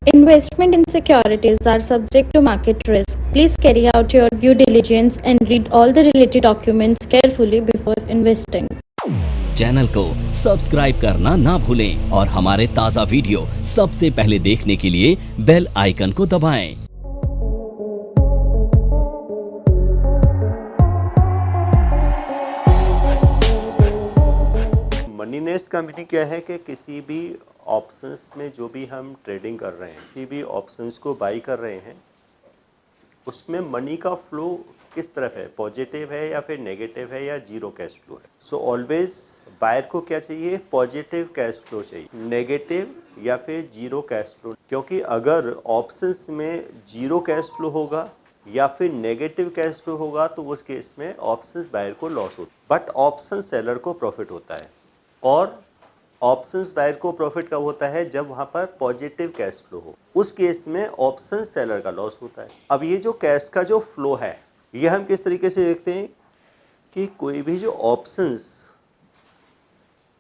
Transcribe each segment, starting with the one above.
Investment in securities are subject to market risk. Please carry out your due diligence and read all the related documents carefully before investing. Channel को subscribe करना ना भूलें और हमारे ताज़ा video सबसे पहले देखने के लिए बेल आइकन को दबाएं। मनी नेस्ट कंपनी क्या है कि किसी भी ऑप्शंस में जो भी हम ट्रेडिंग कर रहे हैं, किसी भी ऑप्शंस को बाई कर रहे हैं, उसमें मनी का फ्लो किस तरफ है, पॉजिटिव है या फिर नेगेटिव है या जीरो कैश फ्लो है। सो ऑलवेज बायर को क्या चाहिए, पॉजिटिव कैश फ्लो चाहिए, नेगेटिव या फिर जीरो कैश फ्लो। क्योंकि अगर ऑप्शंस में जीरो कैश फ्लो होगा या फिर नेगेटिव कैश फ्लो होगा तो उस केस में ऑप्शंस बायर को लॉस होता है, बट ऑप्शन सेलर को प्रॉफिट होता है। और ऑप्शंस बायर को प्रॉफिट कब होता है, जब वहाँ पर पॉजिटिव कैश फ्लो हो, उस केस में ऑप्शन सेलर का लॉस होता है। अब ये जो कैश का जो फ्लो है, ये हम किस तरीके से देखते हैं कि कोई भी जो ऑप्शंस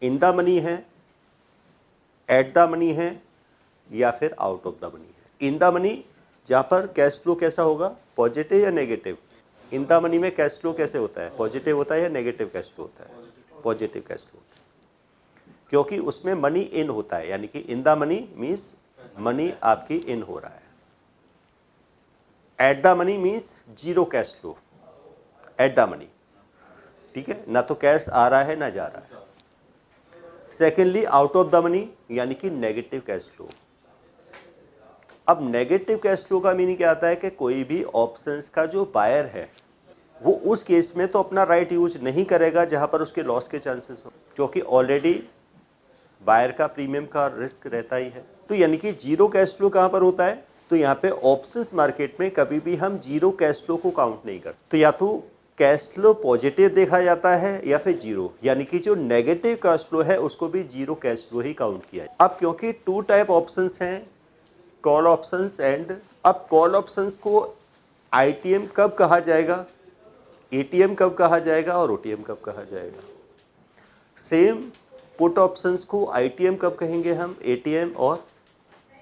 इन द मनी है, एट द मनी है या फिर आउट ऑफ द मनी है। इन द मनी जहाँ पर कैश फ्लो कैसा होगा, पॉजिटिव या नेगेटिव। इन द मनी में कैश फ्लो कैसे होता है, पॉजिटिव होता है या नेगेटिव कैश फ्लो होता है, पॉजिटिव कैश फ्लो, क्योंकि उसमें मनी इन होता है। यानी कि in the money means money आपकी इन हो रहा है। At the money means zero cash flow at the money, ठीक है, ना तो कैश आ रहा है ना जा रहा है। Secondly out of the money यानी कि नेगेटिव कैश फ्लो। अब नेगेटिव कैश फ्लो का मीनिंग क्या आता है कि कोई भी ऑप्शंस का जो बायर है वो उस केस में तो अपना राइट यूज नहीं करेगा जहां पर उसके लॉस के चांसेस हो, क्योंकि ऑलरेडी बायर का प्रीमियम का रिस्क रहता ही है। तो यानी कि जीरो कैश फ्लो कहाँ पर होता है, तो यहाँ पे ऑप्शंस मार्केट में कभी भी हम जीरो कैश फ्लो को काउंट नहीं करते। तो या तो कैश फ्लो पॉजिटिव देखा जाता है या फिर जीरो, यानी कि जो नेगेटिव कैश फ्लो है उसको भी जीरो कैश फ्लो ही काउंट किया है। अब क्योंकि टू टाइप ऑप्शंस हैं, कॉल ऑप्शंस एंड, अब कॉल ऑप्शंस को ITM कब कहा जाएगा, ATM कब कहा जाएगा और OTM कब कहा जाएगा। सेम पुट ऑप्शंस को ITM कब कहेंगे हम, ATM और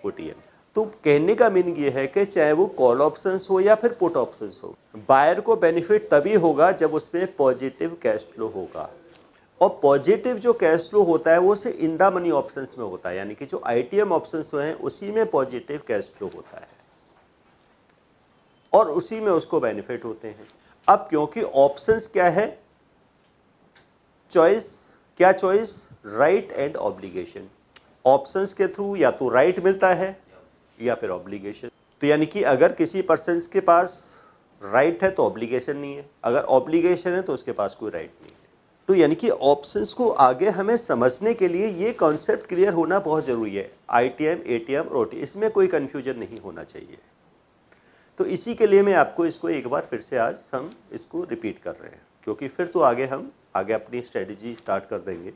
OTM। तो कहने का मीनिंग ये है कि चाहे वो कॉल ऑप्शंस हो या फिर पुट ऑप्शंस हो, बायर को बेनिफिट तभी होगा जब उसमें पॉजिटिव कैश फ्लो होगा। और पॉजिटिव जो कैश फ्लो होता है वो से इन द मनी ऑप्शंस में होता है, यानी कि जो ITM ऑप्शंस हैं उसी में पॉजिटिव कैश फ्लो होता है और उसी में उसको बेनिफिट होते हैं। अब क्योंकि ऑप्शंस क्या है, चॉइस, क्या choice, right and obligation. Options के थ्रू या तो राइट मिलता है या फिर ऑब्लिगेशन। तो यानी कि अगर किसी पर्सन के पास राइट है तो ऑब्लिगेशन नहीं है, अगर ऑब्लिगेशन है तो उसके पास कोई राइट नहीं है। तो यानी कि ऑप्शंस को आगे हमें समझने के लिए ये कॉन्सेप्ट क्लियर होना बहुत ज़रूरी है। ITM, ATM और OTM, इसमें कोई कन्फ्यूजन नहीं होना चाहिए। तो इसी के लिए मैं आपको इसको एक बार फिर से आज हम इसको रिपीट कर रहे हैं, क्योंकि फिर तो हम आगे अपनी स्ट्रेटजी स्टार्ट कर देंगे।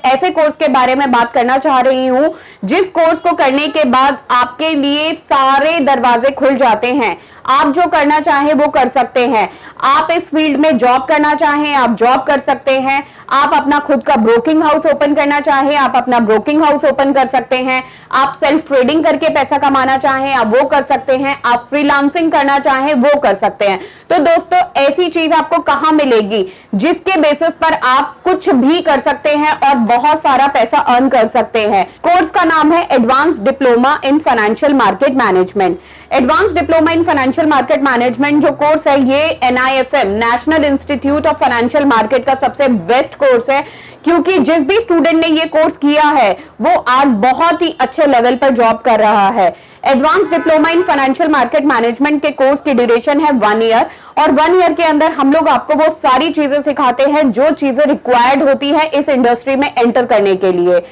ऐसे कोर्स के बारे में बात करना चाह रही हूं जिस कोर्स को करने के बाद आपके लिए सारे दरवाजे खुल जाते हैं। आप जो करना चाहें वो कर सकते हैं। आप इस फील्ड में जॉब करना चाहें आप जॉब कर सकते हैं। आप अपना खुद का ब्रोकिंग हाउस ओपन करना चाहें आप अपना ब्रोकिंग हाउस ओपन कर सकते हैं। आप सेल्फ ट्रेडिंग करके पैसा कमाना चाहें आप वो कर सकते हैं। आप फ्रीलांसिंग करना चाहें वो कर सकते हैं। तो दोस्तों ऐसी चीज आपको कहां मिलेगी जिसके बेसिस पर आप कुछ भी कर सकते हैं और बहुत सारा पैसा अर्न कर सकते हैं। कोर्स का नाम है advance diploma in financial market management. Advance diploma in financial market management जो कोर्स है ये NIFM, national institute of financial market का सबसे बेस्ट कोर्स है, क्योंकि जिस भी स्टूडेंट ने ये कोर्स किया है वो आज बहुत ही अच्छे लेवल पर जॉब कर रहा है। Advance diploma in financial market management के कोर्स की ड्यूरेशन है 1 ईयर और 1 ईयर के अंदर हम लोग आपको वो सारी चीजें सिखाते हैं जो चीजें रिक्वायर्ड होती है इस इंडस्ट्री में एंटर करने के लिए।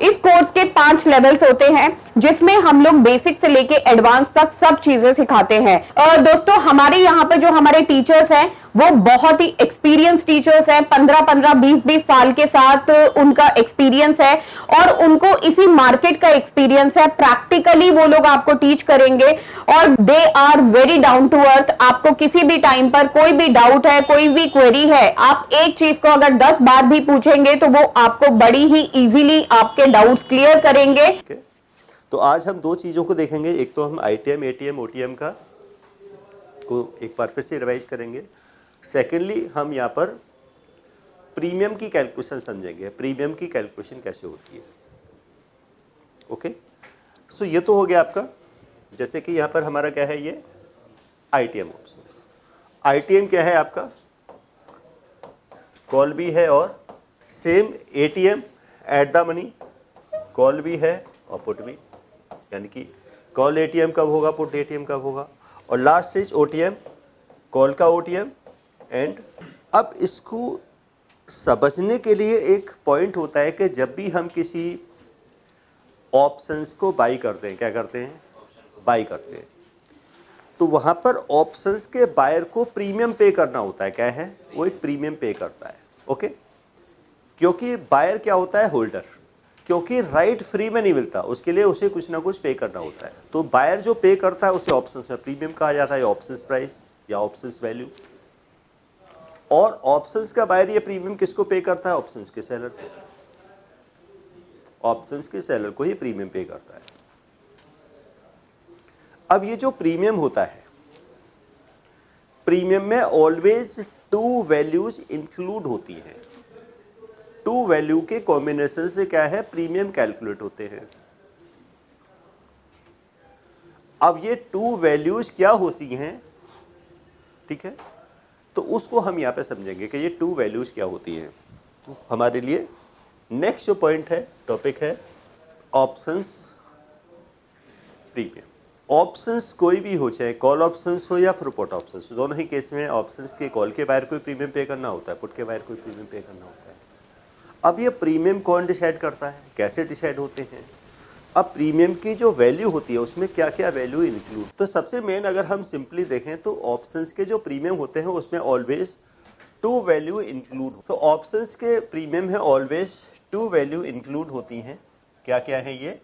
इस कोर्स के 5 लेवल्स होते हैं जिसमें हम लोग बेसिक से लेके एडवांस तक सब चीजें सिखाते हैं। और दोस्तों हमारे यहाँ पे जो हमारे टीचर्स हैं वो बहुत ही एक्सपीरियंस टीचर्स हैं, 15-15, 20-20 साल के साथ उनका एक्सपीरियंस है और उनको इसी मार्केट का एक्सपीरियंस है। प्रैक्टिकली वो लोग आपको टीच करेंगे और they are very down to earth. आपको किसी भी टाइम पर कोई भी डाउट है, कोई भी क्वेरी है, आप एक चीज को अगर 10 बार भी पूछेंगे तो वो आपको बड़ी ही इजीली आपके डाउट्स क्लियर करेंगे। तो आज हम दो चीज़ों को देखेंगे, एक तो हम आईटीएम, एटीएम, ओटीएम का को एक बार फिर से रिवाइज करेंगे। सेकेंडली हम यहाँ पर प्रीमियम की कैलकुलेशन समझेंगे, प्रीमियम की कैलकुलेशन कैसे होती है। ओके, सो ये तो हो गया आपका। जैसे कि यहाँ पर हमारा क्या है, ये आईटीएम ऑप्शंस। आईटीएम क्या है आपका, कॉल भी है और same ATM at the money, call भी है और पुट भी, यानी कि कॉल एटीएम कब होगा, पुट एटीएम कब होगा। और लास्ट स्टेज ओटीएम, कॉल का ओटीएम एंड। अब इसको समझने के लिए एक पॉइंट होता है कि जब भी हम किसी ऑप्शंस को बाई करते हैं, क्या करते हैं, बाई करते हैं, तो वहाँ पर ऑप्शंस के बायर को प्रीमियम पे करना होता है। क्या है वो, एक प्रीमियम पे करता है। ओके, क्योंकि बायर क्या होता है, होल्डर, क्योंकि राइट फ्री में नहीं मिलता, उसके लिए उसे कुछ ना कुछ पे करना होता है। तो बायर जो पे करता है उसे ऑप्शंस में प्रीमियम कहा जाता है, ऑप्शंस प्राइस या ऑप्शंस वैल्यू। और ऑप्शंस का बायर ये प्रीमियम किसको पे करता है, ऑप्शंस के सेलर को, ऑप्शंस के सेलर को ये प्रीमियम पे करता है। अब ये जो प्रीमियम होता है, प्रीमियम में ऑलवेज टू वैल्यूज इंक्लूड होती हैं। टू वैल्यू के कॉम्बिनेशन से क्या है, प्रीमियम कैलकुलेट होते हैं। अब ये टू वैल्यूज क्या होती हैं, ठीक है, तो उसको हम यहां पे समझेंगे कि ये टू वैल्यूज क्या होती हैं। तो हमारे लिए नेक्स्ट जो पॉइंट है, टॉपिक है ऑप्शंस प्रीमियम। ऑप्शंस कोई भी हो, चाहे कॉल ऑप्शंस हो या फिर पुट ऑप्शंस, दोनों ही केस में ऑप्शंस के कॉल के बायर को प्रीमियम पे करना होता है, पुट के बायर को प्रीमियम पे करना होता है। अब ये प्रीमियम कौन डिसाइड करता है, कैसे डिसाइड होते हैं। अब प्रीमियम की जो वैल्यू होती है उसमें क्या क्या वैल्यू इंक्लूड, तो सबसे मेन अगर हम सिंपली देखें तो ऑप्शंस के जो प्रीमियम होते हैं उसमें ऑलवेज टू वैल्यू इंक्लूड। तो ऑप्शंस के प्रीमियम है ऑलवेज टू वैल्यू इंक्लूड होती हैं। क्या क्या है ये,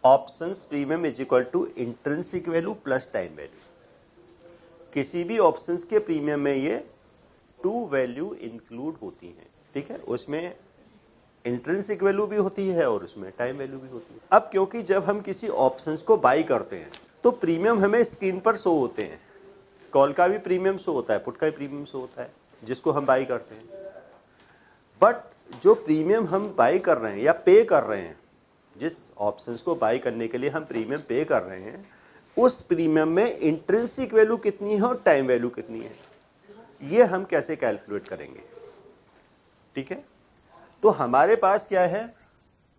options premium is equal to intrinsic value plus time value. किसी भी ऑप्शंस के प्रीमियम में ये टू वैल्यू इंक्लूड होती हैं, ठीक है, उसमें इंट्रिंसिक वैल्यू भी होती है और उसमें टाइम वैल्यू भी होती है। अब क्योंकि जब हम किसी ऑप्शंस को बाई करते हैं तो प्रीमियम हमें स्क्रीन पर शो होते हैं, कॉल का भी प्रीमियम शो होता है, पुट का भी प्रीमियम शो होता है जिसको हम बाई करते हैं। बट जो प्रीमियम हम बाई कर रहे हैं या पे कर रहे हैं, जिस ऑप्शंस को बाई करने के लिए हम प्रीमियम पे कर रहे हैं, उस प्रीमियम में इंट्रिंसिक वैल्यू कितनी है और टाइम वैल्यू कितनी है, ये हम कैसे कैलकुलेट करेंगे, ठीक है। तो हमारे पास क्या है,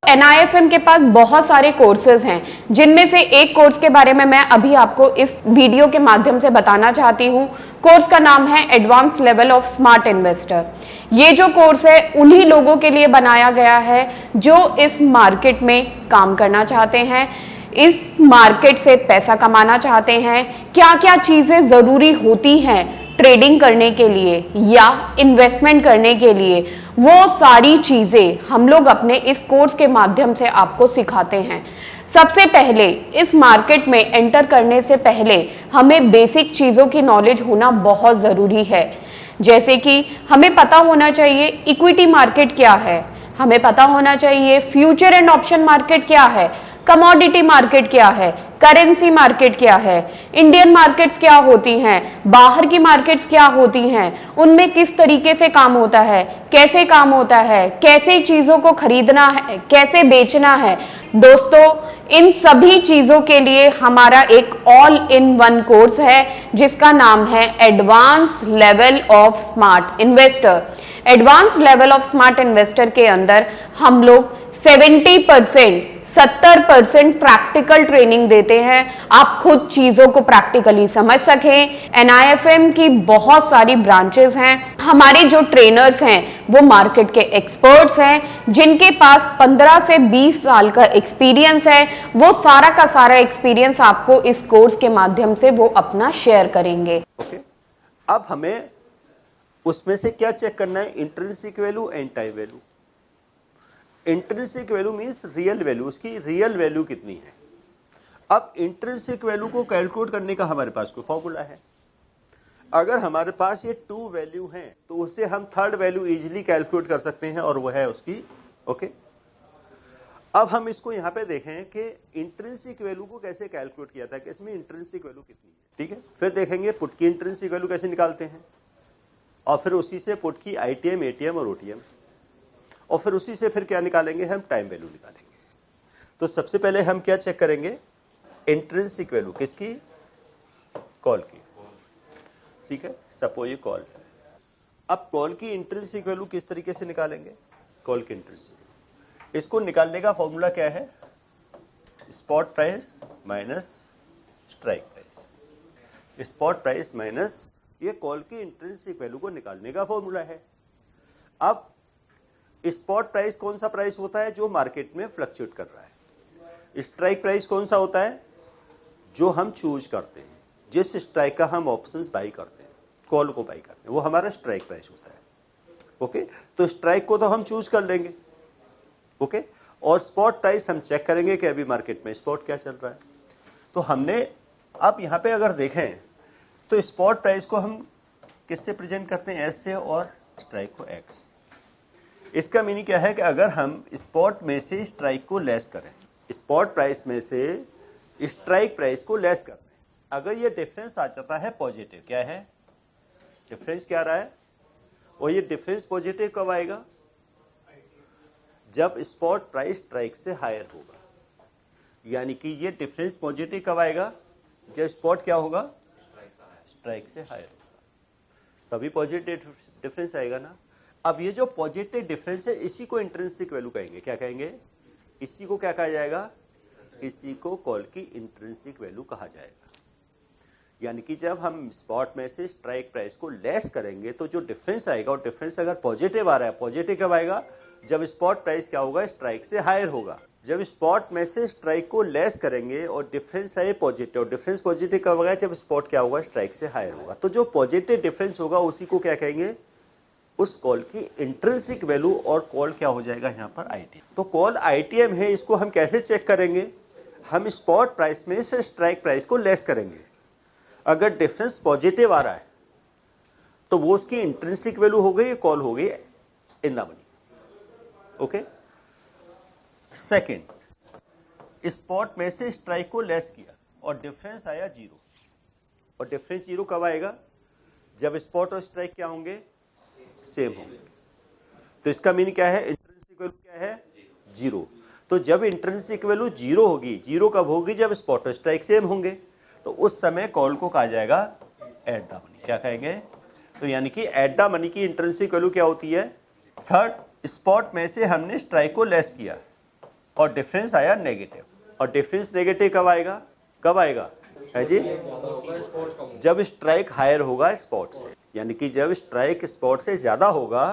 NIFM के पास बहुत सारे कोर्सेज हैं, जिनमें से एक कोर्स के बारे में मैं अभी आपको इस वीडियो के माध्यम से बताना चाहती हूँ। कोर्स का नाम है advance level of smart investor. ये जो कोर्स है उन्हीं लोगों के लिए बनाया गया है जो इस मार्केट में काम करना चाहते हैं, इस मार्केट से पैसा कमाना चाहते हैं। क्या क्या चीजें जरूरी होती हैं ट्रेडिंग करने के लिए या इन्वेस्टमेंट करने के लिए, वो सारी चीजें हम लोग अपने इस कोर्स के माध्यम से आपको सिखाते हैं। सबसे पहले इस मार्केट में एंटर करने से पहले हमें बेसिक चीजों की नॉलेज होना बहुत जरूरी है। जैसे कि हमें पता होना चाहिए इक्विटी मार्केट क्या है, हमें पता होना चाहिए फ्यूचर एंड ऑप्शन मार्केट क्या है, कमोडिटी मार्केट क्या है, करेंसी मार्केट क्या है, इंडियन मार्केट्स क्या होती हैं, बाहर की मार्केट्स क्या होती हैं, उनमें किस तरीके से काम होता है, कैसे काम होता है, कैसे चीजों को खरीदना है, कैसे बेचना है। दोस्तों, इन सभी चीजों के लिए हमारा एक ऑल इन वन कोर्स है जिसका नाम है advance level of smart investor. Advance level of smart investor के अंदर हम लोग 70% प्रैक्टिकल ट्रेनिंग देते हैं, आप खुद चीजों को प्रैक्टिकली समझ सकें। NIFM की बहुत सारी ब्रांचेस हैं, हमारे जो ट्रेनर्स हैं वो मार्केट के एक्सपर्ट्स हैं जिनके पास 15 से 20 साल का एक्सपीरियंस है। वो सारा का सारा एक्सपीरियंस आपको इस कोर्स के माध्यम से वो अपना शेयर करेंगे। ओके, अब हमें उसमें से क्या चेक करना है, intrinsic value and time value. Intrinsic value means real value, उसकी रियल वैल्यू कितनी है। अब इंट्रिंसिक वैल्यू को कैलकुलेट करने का हमारे पास कोई फॉर्मूला है। अगर हमारे पास ये टू वैल्यू हैं तो उससे हम थर्ड वैल्यू इजीली कैलकुलेट कर सकते हैं और वो है उसकी, ओके। अब हम इसको यहाँ पे देखें कि इंट्रिंसिक वैल्यू को कैसे कैलकुलेट किया था, कि इसमें इंट्रिंसिक वैल्यू कितनी है, ठीक है। फिर देखेंगे पुट की इंट्रिंसिक वैल्यू कैसे निकालते हैं, और फिर उसी से पुट की आईटीएम, एटीएम और ओटीएम, और फिर उसी से फिर क्या निकालेंगे, हम टाइम वैल्यू निकालेंगे। तो सबसे पहले हम क्या चेक करेंगे, इंट्रिंसिक वैल्यू किसकी, कॉल की, ठीक है। सपोज ये कॉल है। अब कॉल की इंट्रिंसिक वैल्यू किस तरीके से निकालेंगे, कॉल की इंट्रिंसिक, इसको निकालने का फॉर्मूला क्या है, spot price minus strike price. Spot price minus ये कॉल की इंट्रिंसिक वैल्यू को निकालने का फॉर्मूला है। अब स्पॉट प्राइस कौन सा प्राइस होता है, जो मार्केट में फ्लक्चुएट कर रहा है। स्ट्राइक प्राइस कौन सा होता है, जो हम चूज करते हैं, जिस स्ट्राइक का हम ऑप्शंस बाई करते हैं, कॉल को बाई करते हैं, वो हमारा स्ट्राइक प्राइस होता है। ओके, तो स्ट्राइक को तो हम चूज कर लेंगे, ओके, और स्पॉट प्राइस हम चेक करेंगे कि अभी मार्केट में स्पॉट क्या चल रहा है। तो हमने अब यहाँ पे अगर देखें तो स्पॉट प्राइस को हम किससे प्रेजेंट करते हैं, एस से, और स्ट्राइक को एक्स। इसका मीनिंग क्या है कि अगर हम स्पॉट में से स्ट्राइक को लेस करें, स्पॉट प्राइस में से स्ट्राइक प्राइस को लेस कर दें, अगर ये डिफरेंस आ जाता है पॉजिटिव, क्या है डिफरेंस, क्या आ रहा है, और ये डिफरेंस पॉजिटिव कब आएगा, जब स्पॉट प्राइस स्ट्राइक से हायर होगा। यानी कि ये डिफरेंस पॉजिटिव कब आएगा, जब स्पॉट क्या होगा, स्ट्राइक से हायर होगा, तभी पॉजिटिव डिफरेंस आएगा ना। अब ये जो पॉजिटिव डिफरेंस है, इसी को इंट्रिंसिक वैल्यू कहेंगे। क्या कहेंगे, इसी को क्या कहा जाएगा, इसी को कॉल की इंट्रिंसिक वैल्यू कहा जाएगा। यानी कि जब हम स्पॉट में से स्ट्राइक प्राइस को लेस करेंगे तो जो डिफरेंस आएगा, और डिफरेंस अगर पॉजिटिव आ रहा है, पॉजिटिव कब आएगा, जब स्पॉट प्राइस क्या होगा, स्ट्राइक से हायर होगा। जब स्पॉट में से स्ट्राइक को लेस करेंगे और डिफरेंस है पॉजिटिव, और डिफरेंस पॉजिटिव कब होगा, जब स्पॉट क्या होगा, स्ट्राइक से हायर होगा। तो जो पॉजिटिव डिफरेंस होगा उसी को क्या कहेंगे, उस कॉल की इंट्रिंसिक वैल्यू, और कॉल क्या हो जाएगा यहाँ पर, आईटीएम। तो कॉल आईटीएम है, इसको हम कैसे चेक करेंगे, हम स्पॉट प्राइस में से स्ट्राइक प्राइस को लेस करेंगे। अगर डिफरेंस पॉजिटिव आ रहा है तो वो उसकी इंट्रिंसिक वैल्यू हो गई, कॉल हो गई in the money. Okay, second, spot में से स्ट्राइक को लेस किया और डिफरेंस आया 0, और डिफरेंस 0 कब आएगा, जब स्पॉट और स्ट्राइक क्या होंगे, सेम होंगे। तो इसका मीनिंग क्या है, इंट्रिंसिक वैल्यू क्या है, 0। तो जब इंट्रिंसिक वैल्यू 0 होगी, 0 कब होगी, जब स्पॉट और स्ट्राइक सेम होंगे, तो उस समय कॉल को कहा जाएगा एट द मनी। क्या कहेंगे, तो यानी कि एट द मनी की इंट्रिंसिक वैल्यू क्या होती है, थर्ड, स्पॉट में से हमने स्ट्राइक को लेस किया और डिफरेंस आया नेगेटिव, और डिफरेंस नेगेटिव कब आएगा, कब आएगा है जी, जब स्ट्राइक हायर होगा स्पॉट से। यानी कि जब स्ट्राइक स्पॉट से ज्यादा होगा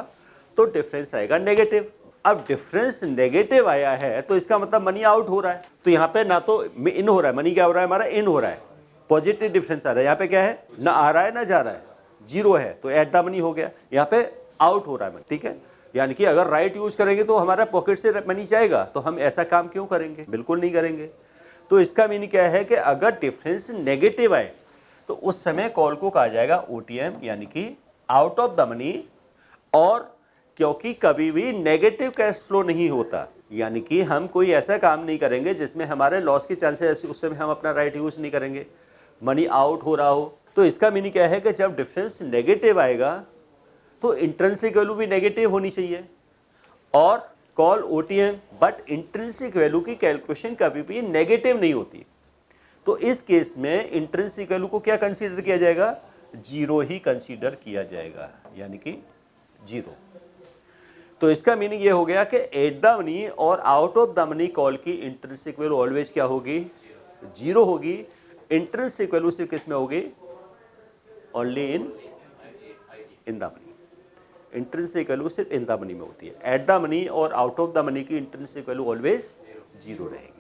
तो डिफरेंस आएगा नेगेटिव। अब डिफरेंस नेगेटिव आया है तो इसका मतलब मनी आउट हो रहा है। तो यहाँ पे ना तो इन हो रहा है, मनी क्या हो रहा है हमारा, इन हो रहा है, पॉजिटिव डिफरेंस आ रहा है। यहाँ पे क्या है, ना आ रहा है ना जा रहा है, 0 है, तो एट द मनी हो गया, यहाँ पे आउट हो रहा है मनी, ठीक है। यानी कि अगर राइट यूज करेंगे तो हमारा पॉकेट से मनी जाएगा, तो हम ऐसा काम क्यों करेंगे, बिल्कुल नहीं करेंगे। तो इसका मीनिंग क्या है कि अगर डिफरेंस नेगेटिव आए तो उस समय कॉल को कहा जाएगा ओटीएम, यानी कि आउट ऑफ द मनी। और क्योंकि कभी भी नेगेटिव कैश फ्लो नहीं होता, यानी कि हम कोई ऐसा काम नहीं करेंगे जिसमें हमारे लॉस के चांसेस, उस समय हम अपना राइट यूज नहीं करेंगे, मनी आउट हो रहा हो। तो इसका मीनिंग क्या है कि जब डिफरेंस नेगेटिव आएगा तो इंट्रिंसिक वैल्यू भी नेगेटिव होनी चाहिए और call OTM, but intrinsic value की कैलकुलेशन कभी भी नेगेटिव नहीं होती। तो इस केस में इंट्रिंसिक वैल्यू को क्या कंसीडर किया जाएगा, 0 ही कंसीडर किया जाएगा, यानी कि 0। तो इसका मीनिंग ये हो गया कि एट द मनी और out of the money call की इंट्रिंसिक वैल्यू ऑलवेज क्या होगी, 0 होगी। इंट्रिंसिक वैल्यू सिर्फ किसमें होगी, only in the money. Intrinsic value सिर्फ इन द मनी में होती है, एट द मनी और आउट ऑफ द मनी की इंट्रिंसिक वैल्यू ऑलवेज 0 रहेगी।